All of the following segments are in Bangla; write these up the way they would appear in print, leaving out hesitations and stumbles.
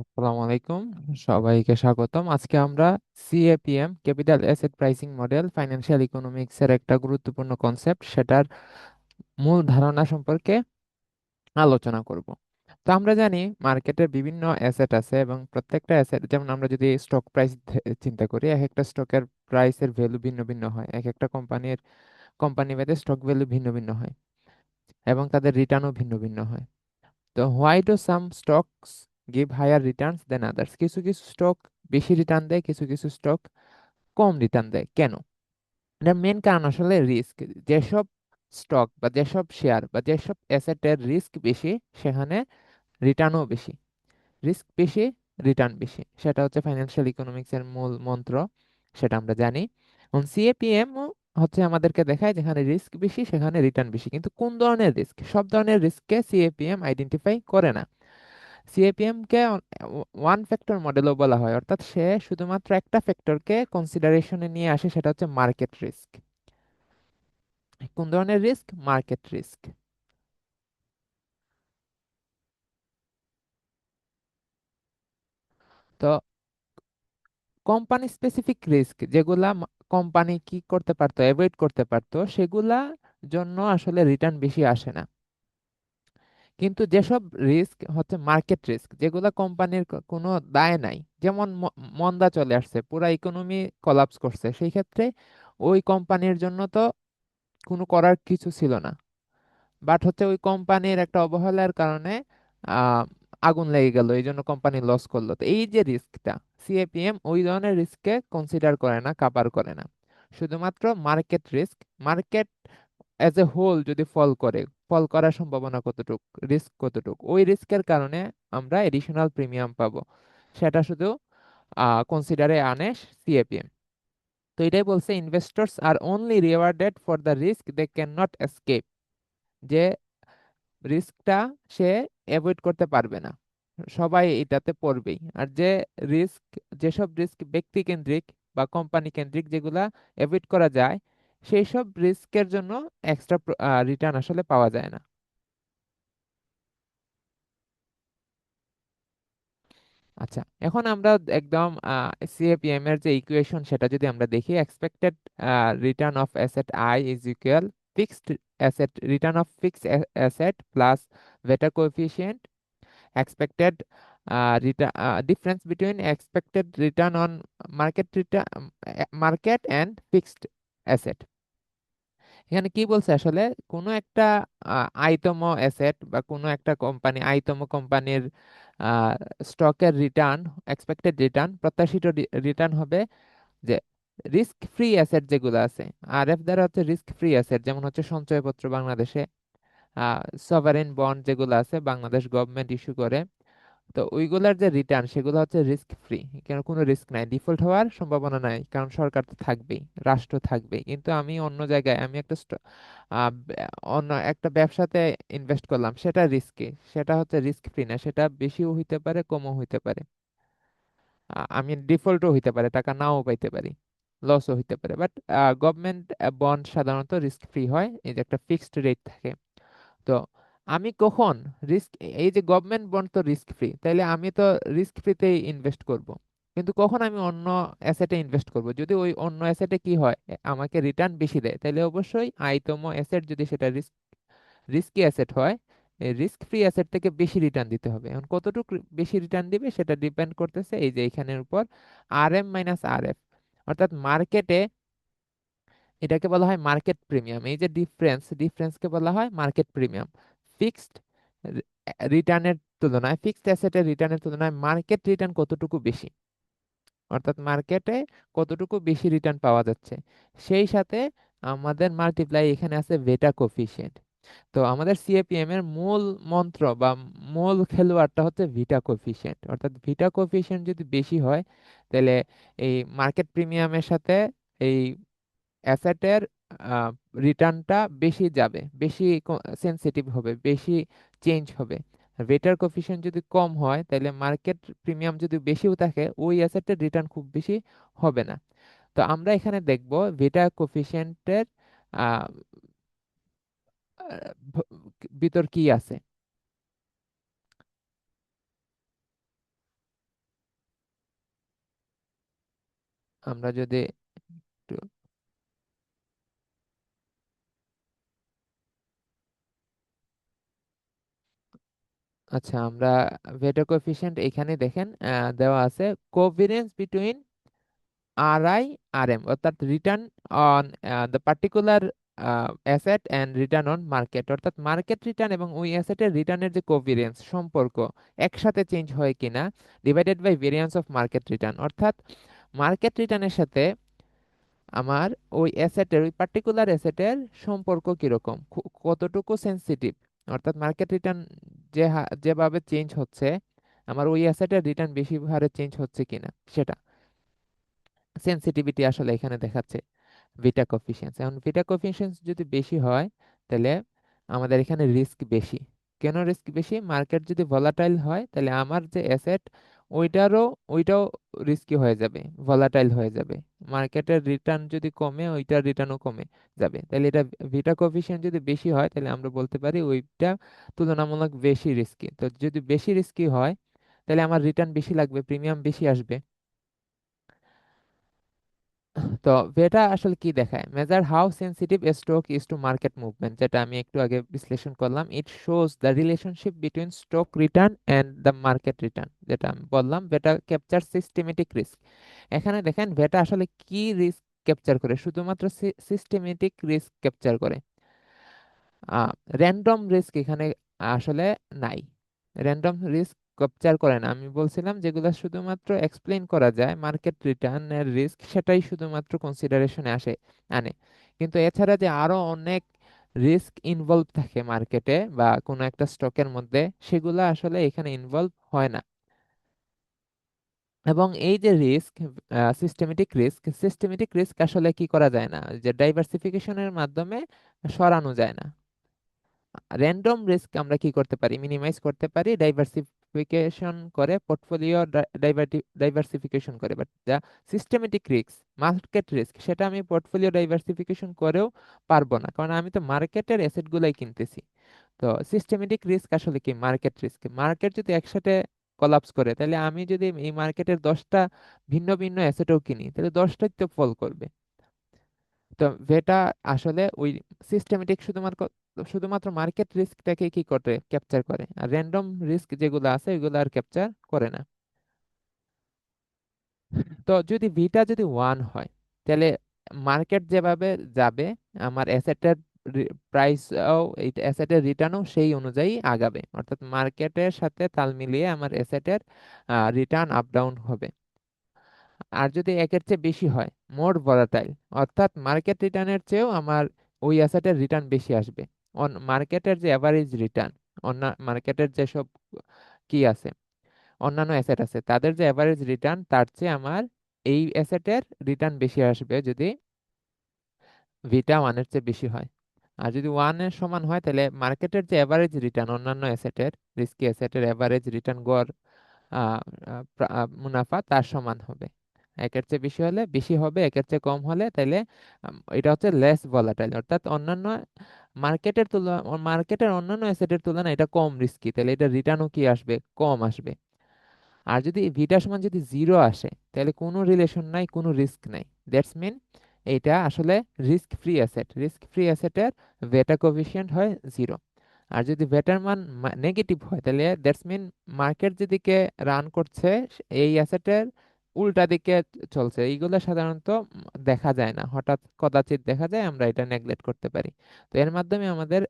আসসালামু আলাইকুম, সবাইকে স্বাগতম। আজকে আমরা CAPM capital asset pricing model financial economics এর একটা গুরুত্বপূর্ণ কনসেপ্ট, সেটার মূল ধারণা সম্পর্কে আলোচনা করব। তো আমরা জানি মার্কেটের বিভিন্ন অ্যাসেট আছে এবং প্রত্যেকটা অ্যাসেট, যেমন আমরা যদি স্টক প্রাইস চিন্তা করি, এক একটা স্টকের প্রাইসের ভ্যালু ভিন্ন ভিন্ন হয়। এক একটা কোম্পানি ভেদে স্টক ভ্যালু ভিন্ন ভিন্ন হয় এবং তাদের রিটার্নও ভিন্ন ভিন্ন হয়। তো why do some stocks give higher returns than others? কিছু কিছু স্টক বেশি রিটার্ন দেয়, কিছু কিছু স্টক কম রিটার্ন দেয়। কেন? এটার মেন কারণ আসলে রিস্ক। যেসব স্টক বা যেসব শেয়ার বা যেসব অ্যাসেটের রিস্ক বেশি, সেখানে রিটার্নও বেশি। রিস্ক বেশি, রিটার্ন বেশি, সেটা হচ্ছে ফাইন্যান্সিয়াল ইকোনমিক্স এর মূল মন্ত্র, সেটা আমরা জানি। এবং সিএপিএম হচ্ছে আমাদেরকে দেখায় যেখানে রিস্ক বেশি সেখানে রিটার্ন বেশি, কিন্তু কোন ধরনের রিস্ক? সব ধরনের রিস্ককে সিএপিএম আইডেন্টিফাই করে না। সিএপিএম কে ওয়ান ফ্যাক্টর মডেলও বলা হয়, অর্থাৎ সে শুধুমাত্র একটা ফ্যাক্টরকে কনসিডারেশনে নিয়ে আসে, সেটা হচ্ছে মার্কেট রিস্ক। কোন ধরনের রিস্ক? Market risk. তো কোম্পানি স্পেসিফিক রিস্ক, যেগুলা কোম্পানি কি করতে পারতো, অ্যাভয়েড করতে পারতো, সেগুলা জন্য আসলে রিটার্ন বেশি আসে না। কিন্তু যেসব রিস্ক হচ্ছে মার্কেট রিস্ক, যেগুলা কোম্পানির কোনো দায় নাই, যেমন মন্দা চলে আসছে, পুরা ইকোনমি কলাপস করছে, সেই ক্ষেত্রে ওই কোম্পানির জন্য তো কোনো করার কিছু ছিল না। বাট হচ্ছে ওই কোম্পানির একটা অবহেলার কারণে আহ, আগুন লেগে গেল, এই জন্য কোম্পানি লস করলো। তো এই যে রিস্কটা, সিএপিএম ওই ধরনের রিস্ককে কনসিডার করে না, কাভার করে না। শুধুমাত্র market risk, market as a whole যদি ফল করার সম্ভাবনা কতটুক, রিস্ক কতটুক, ওই রিস্কের কারণে আমরা এডিশনাল প্রিমিয়াম পাবো, সেটা শুধু কনসিডারে আনে সিএপিএম। তো এটাই বলছে, investors are only rewarded for the risk they cannot escape. যে রিস্কটা সে অ্যাভয়েড করতে পারবে না, সবাই এটাতে পড়বেই। আর যে রিস্ক, যেসব রিস্ক ব্যক্তি কেন্দ্রিক বা কোম্পানি কেন্দ্রিক, যেগুলা অ্যাভয়েড করা যায়, সেই সব রিস্কের জন্য এক্সট্রা রিটার্ন আসলে পাওয়া যায় না। আচ্ছা, এখন আমরা একদম সিএপিএম এর যে ইকুয়েশন, সেটা যদি আমরা দেখি, expected return of asset I is equal fixed asset return of fixed asset plus বেটা coefficient expected return difference between expected return on market and fixed asset। এখানে কি বলছে আসলে, কোনো একটা আইতম অ্যাসেট বা কোনো একটা কোম্পানি, আইতম কোম্পানির স্টকের রিটার্ন, এক্সপেক্টেড রিটার্ন, প্রত্যাশিত রিটার্ন হবে যে রিস্ক ফ্রি অ্যাসেট যেগুলো আছে। আর এফ দ্বারা হচ্ছে রিস্ক ফ্রি অ্যাসেট, যেমন হচ্ছে সঞ্চয়পত্র বাংলাদেশে, সভারেন বন্ড যেগুলো আছে বাংলাদেশ গভর্নমেন্ট ইস্যু করে। তো ওইগুলার যে রিটার্ন, সেগুলো হচ্ছে রিস্ক ফ্রি। কেন? কোনো রিস্ক নাই, ডিফল্ট হওয়ার সম্ভাবনা নাই, কারণ সরকার তো থাকবেই, রাষ্ট্র থাকবেই। কিন্তু আমি অন্য জায়গায়, আমি একটা অন্য একটা ব্যবসাতে ইনভেস্ট করলাম, সেটা রিস্কে, সেটা হচ্ছে রিস্ক ফ্রি না, সেটা বেশিও হইতে পারে, কমও হইতে পারে। আমি ডিফল্টও হইতে পারে, টাকা নাও পাইতে পারি, লসও হইতে পারে। বাট গভর্নমেন্ট বন্ড সাধারণত রিস্ক ফ্রি হয়, এই যে একটা ফিক্সড রেট থাকে। তো আমি কখন রিস্ক, এই যে গভর্নমেন্ট বন্ড তো রিস্ক ফ্রি, তাইলে আমি তো রিস্ক ফ্রিতেই ইনভেস্ট করব। কিন্তু কখন আমি অন্য অ্যাসেটে ইনভেস্ট করব? যদি ওই অন্য অ্যাসেটে কি হয়, আমাকে রিটার্ন বেশি দেয়, তাহলে অবশ্যই আইতম অ্যাসেট, যদি সেটা রিস্কি অ্যাসেট হয়, রিস্ক ফ্রি অ্যাসেট থেকে বেশি রিটার্ন দিতে হবে। এখন কতটুকু বেশি রিটার্ন দিবে সেটা ডিপেন্ড করতেছে এই যে এখানের উপর, আর এম মাইনাস আর এফ। অর্থাৎ মার্কেটে এটাকে বলা হয় মার্কেট প্রিমিয়াম। এই যে ডিফারেন্সকে বলা হয় মার্কেট প্রিমিয়াম। ফিক্সড রিটার্নের তুলনায়, ফিক্সড অ্যাসেটের রিটার্নের তুলনায় মার্কেট রিটার্ন কতটুকু বেশি, অর্থাৎ মার্কেটে কতটুকু বেশি রিটার্ন পাওয়া যাচ্ছে, সেই সাথে আমাদের মাল্টিপ্লাই এখানে আছে বেটা কোফিশিয়েন্ট। তো আমাদের সিএপিএম এর মূল মন্ত্র বা মূল খেলোয়াড়টা হচ্ছে ভিটা কোফিশিয়েন্ট। অর্থাৎ ভিটা কোফিশিয়েন্ট যদি বেশি হয়, তাহলে এই মার্কেট প্রিমিয়ামের সাথে এই অ্যাসেটের রিটার্নটা বেশি যাবে, বেশি সেনসিটিভ হবে, বেশি চেঞ্জ হবে। ভেটার কোফিশিয়েন্ট যদি কম হয়, তাহলে মার্কেট প্রিমিয়াম যদি বেশিও থাকে, ওই অ্যাসেটের রিটার্ন খুব বেশি হবে না। তো আমরা এখানে দেখব ভেটা কোফিশিয়েন্টের ভিতর কি আছে। আমরা যদি একটু, আচ্ছা আমরা ভেটো কোএফিসিয়েন্ট এখানে দেখেন দেওয়া আছে covariance between R I R M, অর্থাৎ return on the particular asset and return on market, অর্থাৎ মার্কেট রিটার্ন এবং ওই অ্যাসেটের রিটার্নের যে কোভিরেন্স সম্পর্ক একসাথে চেঞ্জ হয় কিনা, divided by variance of market return, অর্থাৎ মার্কেট রিটার্নের সাথে আমার ওই অ্যাসেটের, ওই পার্টিকুলার অ্যাসেটের সম্পর্ক কিরকম, কতটুকু সেন্সিটিভ, অর্থাৎ মার্কেট রিটার্ন যেভাবে চেঞ্জ হচ্ছে আমার ওই অ্যাসেটের রিটার্ন বেশি হারে চেঞ্জ হচ্ছে কিনা, সেটা সেন্সিটিভিটি আসলে এখানে দেখাচ্ছে ভিটা কোফিসিয়েন্স। এখন ভিটা কোফিসিয়েন্স যদি বেশি হয় তাহলে আমাদের এখানে রিস্ক বেশি। কেন রিস্ক বেশি? মার্কেট যদি ভলাটাইল হয় তাহলে আমার যে অ্যাসেট ওইটাও রিস্কি হয়ে যাবে, ভলাটাইল হয়ে যাবে। মার্কেটের রিটার্ন যদি কমে ওইটার রিটার্নও কমে যাবে। তাহলে এটা ভিটা কোফিসিয়েন্ট যদি বেশি হয় তাহলে আমরা বলতে পারি ওইটা তুলনামূলক বেশি রিস্কি। তো যদি বেশি রিস্কি হয় তাহলে আমার রিটার্ন বেশি লাগবে, প্রিমিয়াম বেশি আসবে। তো এটা আসলে কি দেখায়? Measure how sensitive stock is to market movement, যেটা আমি একটু আগে বিশ্লেষণ করলাম। It shows the relationship between stock return and the market return, যেটা আমি বললাম ভেটা ক্যাপচার সিস্টেমেটিক রিস্ক। এখানে দেখেন ভেটা আসলে কি রিস্ক ক্যাপচার করে? শুধুমাত্র সিস্টেমেটিক রিস্ক ক্যাপচার করে, র্যান্ডম রিস্ক এখানে আসলে নাই। র্যান্ডম রিস্ক ক্যাপচার করে না। আমি বলছিলাম যেগুলো শুধুমাত্র এক্সপ্লেইন করা যায় মার্কেট রিটার্নের রিস্ক, সেটাই শুধুমাত্র কনসিডারেশনে আনে। কিন্তু এছাড়া যে আরো অনেক রিস্ক ইনভলভ থাকে মার্কেটে বা কোনো একটা স্টকের মধ্যে, সেগুলো আসলে এখানে ইনভলভ হয় না। এবং এই যে রিস্ক, সিস্টেমেটিক রিস্ক আসলে কি করা যায় না, যে ডাইভার্সিফিকেশনের মাধ্যমে সরানো যায় না। র্যান্ডম রিস্ক আমরা কি করতে পারি? মিনিমাইজ করতে পারি ডাইভার্সিফিকেশন করে, পোর্টফোলিও ডাইভার্সিফিকেশন করে। বাট যা সিস্টেমেটিক রিস্ক, মার্কেট রিস্ক, সেটা আমি পোর্টফোলিও ডাইভার্সিফিকেশন করেও পারবো না, কারণ আমি তো মার্কেটের অ্যাসেট গুলাই কিনতেছি। তো সিস্টেমেটিক রিস্ক আসলে কি? Market risk. মার্কেট যদি একসাথে কলাপস করে তাহলে আমি যদি এই মার্কেটের 10টা ভিন্ন ভিন্ন অ্যাসেটও কিনি তাহলে 10টাই তো ফল করবে। তো ভেটা আসলে ওই সিস্টেমেটিক শুধুমাত্র শুধুমাত্র মার্কেট রিস্কটাকে কি করে ক্যাপচার করে, আর র্যান্ডম রিস্ক যেগুলো আছে ওইগুলো আর ক্যাপচার করে না। তো যদি ভিটা যদি 1 হয় তাহলে মার্কেট যেভাবে যাবে আমার অ্যাসেটের প্রাইস এই অ্যাসেটের রিটার্নও সেই অনুযায়ী আগাবে, অর্থাৎ মার্কেটের সাথে তাল মিলিয়ে আমার অ্যাসেটের রিটার্ন আপ ডাউন হবে। আর যদি একের চেয়ে বেশি হয়, মোর ভলাটাইল, অর্থাৎ মার্কেট রিটার্নের চেয়েও আমার ওই অ্যাসেটের রিটার্ন বেশি আসবে। মার্কেটের যে অ্যাভারেজ রিটার্ন, অন্য মার্কেটের যেসব কি আছে, অন্যান্য অ্যাসেট আছে, তাদের যে অ্যাভারেজ রিটার্ন তার চেয়ে আমার এই অ্যাসেটের রিটার্ন বেশি আসবে যদি ভিটা 1-এর চেয়ে বেশি হয়। আর যদি 1-এর সমান হয় তাহলে মার্কেটের যে অ্যাভারেজ রিটার্ন অন্যান্য অ্যাসেটের, রিস্কি অ্যাসেটের অ্যাভারেজ রিটার্ন গড় মুনাফা তার সমান হবে। একের চেয়ে বেশি হলে বেশি হবে, একের চেয়ে কম হলে তাহলে এটা হচ্ছে লেস ভলাটাইল, অর্থাৎ অন্যান্য মার্কেটের অন্যান্য অ্যাসেটের তুলনায় এটা কম রিস্কি, তাহলে এটা রিটার্নও কি আসবে? কম আসবে। আর যদি ভিটা সমান যদি 0 আসে তাহলে কোনো রিলেশন নাই, কোনো রিস্ক নাই। দ্যাটস মিন এইটা আসলে রিস্ক ফ্রি অ্যাসেটের ভেটা কোফিশিয়েন্ট হয় 0। আর যদি ভেটার মান নেগেটিভ হয় তাহলে দ্যাটস মিন মার্কেট যেদিকে রান করছে এই অ্যাসেটের উল্টা দিকে চলছে। এইগুলো সাধারণত দেখা যায় না, হঠাৎ কদাচিৎ দেখা যায়, আমরা এটা নেগলেক্ট করতে পারি। তো এর মাধ্যমে আমাদের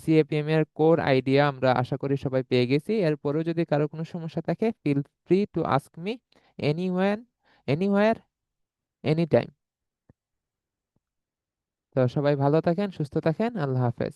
সিএপিএম এর কোর আইডিয়া আমরা আশা করি সবাই পেয়ে গেছি। এরপরেও যদি কারো কোনো সমস্যা থাকে feel free to ask me anyone, anywhere, any time. তো সবাই ভালো থাকেন, সুস্থ থাকেন, আল্লাহ হাফেজ।